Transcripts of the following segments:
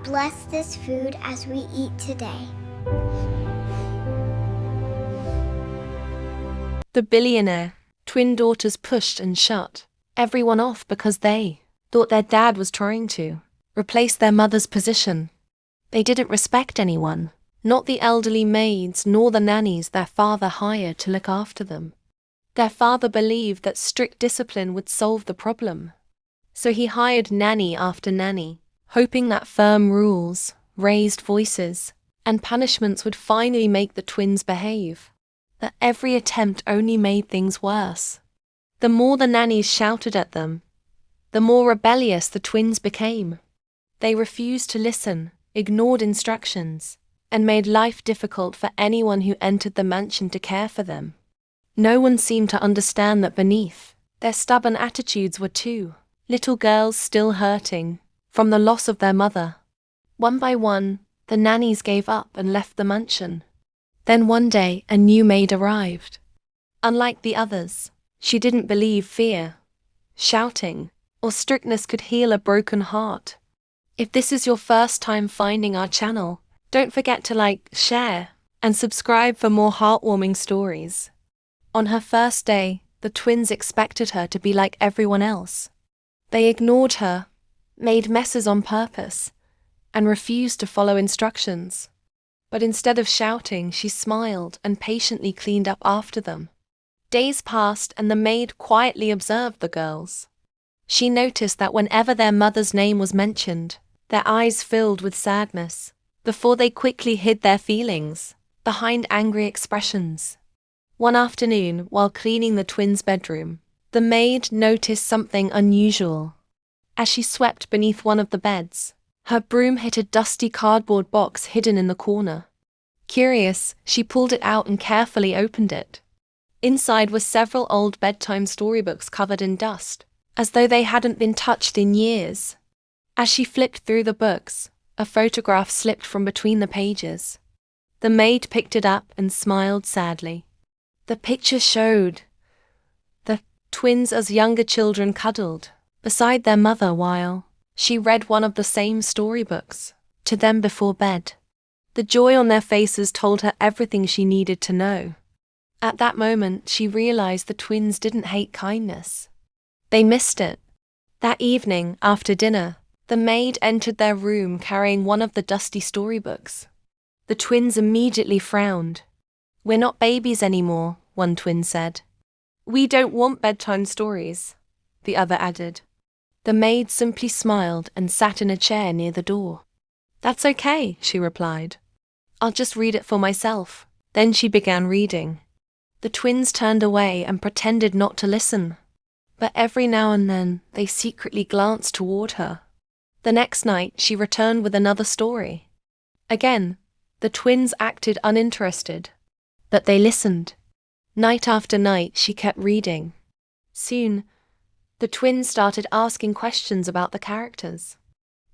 bless this food as we eat today. The Billionaire. Twin daughters pushed and shut everyone off because they thought their dad was trying to replace their mother's position. They didn't respect anyone, not the elderly maids nor the nannies their father hired to look after them. Their father believed that strict discipline would solve the problem. So he hired nanny after nanny, hoping that firm rules, raised voices, and punishments would finally make the twins behave. But every attempt only made things worse. The more the nannies shouted at them, the more rebellious the twins became. They refused to listen, ignored instructions, and made life difficult for anyone who entered the mansion to care for them. No one seemed to understand that beneath their stubborn attitudes were two little girls still hurting from the loss of their mother. One by one, the nannies gave up and left the mansion. Then one day, a new maid arrived. Unlike the others, she didn't believe fear, shouting, or strictness could heal a broken heart. If this is your first time finding our channel, don't forget to like, share, and subscribe for more heartwarming stories. On her first day, the twins expected her to be like everyone else. They ignored her, made messes on purpose, and refused to follow instructions. But instead of shouting, she smiled and patiently cleaned up after them. Days passed and the maid quietly observed the girls. She noticed that whenever their mother's name was mentioned, their eyes filled with sadness, before they quickly hid their feelings behind angry expressions. One afternoon, while cleaning the twins' bedroom, the maid noticed something unusual. As she swept beneath one of the beds, her broom hit a dusty cardboard box hidden in the corner. Curious, she pulled it out and carefully opened it. Inside were several old bedtime storybooks covered in dust, as though they hadn't been touched in years. As she flipped through the books, a photograph slipped from between the pages. The maid picked it up and smiled sadly. The picture showed the twins as younger children cuddled beside their mother while she read one of the same storybooks to them before bed. The joy on their faces told her everything she needed to know. At that moment, she realized the twins didn't hate kindness. They missed it. That evening, after dinner, the maid entered their room carrying one of the dusty storybooks. The twins immediately frowned. "We're not babies anymore," one twin said. "We don't want bedtime stories," the other added. The maid simply smiled and sat in a chair near the door. "That's okay," she replied. "I'll just read it for myself." Then she began reading. The twins turned away and pretended not to listen. But every now and then, they secretly glanced toward her. The next night, she returned with another story. Again, the twins acted uninterested. But they listened. Night after night, she kept reading. Soon, the twins started asking questions about the characters.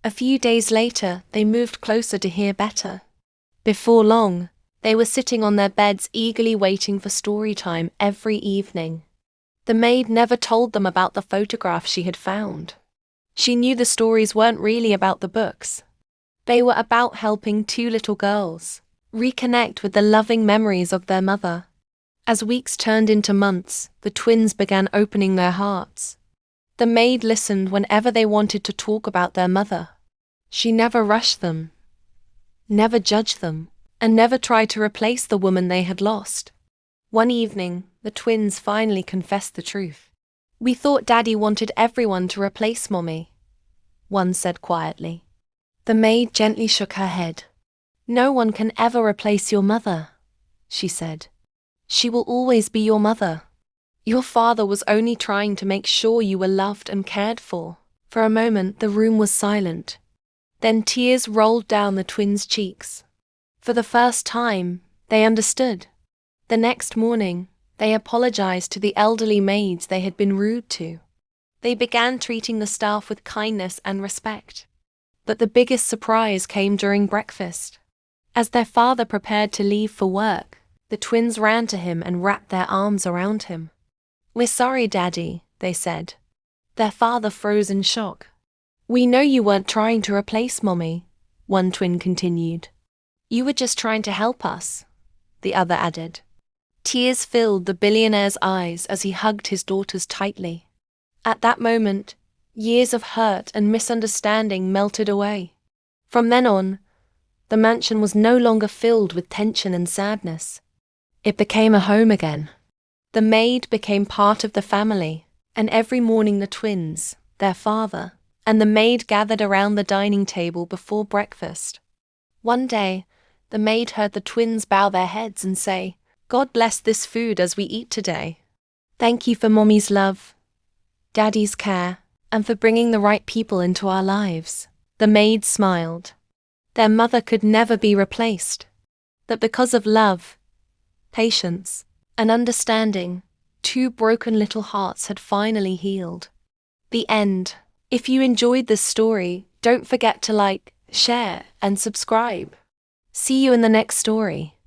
A few days later, they moved closer to hear better. Before long, they were sitting on their beds eagerly waiting for story time every evening. The maid never told them about the photograph she had found. She knew the stories weren't really about the books. They were about helping two little girls reconnect with the loving memories of their mother. As weeks turned into months, the twins began opening their hearts. The maid listened whenever they wanted to talk about their mother. She never rushed them, never judged them, and never tried to replace the woman they had lost. One evening, the twins finally confessed the truth. "We thought Daddy wanted everyone to replace Mommy," one said quietly. The maid gently shook her head. "No one can ever replace your mother," she said. "She will always be your mother. Your father was only trying to make sure you were loved and cared for." For a moment, the room was silent. Then tears rolled down the twins' cheeks. For the first time, they understood. The next morning, they apologized to the elderly maids they had been rude to. They began treating the staff with kindness and respect. But the biggest surprise came during breakfast. As their father prepared to leave for work, the twins ran to him and wrapped their arms around him. "We're sorry, Daddy," they said. Their father froze in shock. "We know you weren't trying to replace Mommy. one twin continued. You were just trying to help us, the other added. Tears filled the billionaire's eyes as he hugged his daughters tightly. At that moment, years of hurt and misunderstanding melted away. From then on, the mansion was no longer filled with tension and sadness. It became a home again. The maid became part of the family, and every morning the twins, their father, and the maid gathered around the dining table before breakfast. One day, the maid heard the twins bow their heads and say, "God bless this food as we eat today. Thank you for Mommy's love, Daddy's care, and for bringing the right people into our lives." The maid smiled. Their mother could never be replaced. But because of love, patience, and understanding, two broken little hearts had finally healed. The end. If you enjoyed this story, don't forget to like, share, and subscribe. See you in the next story.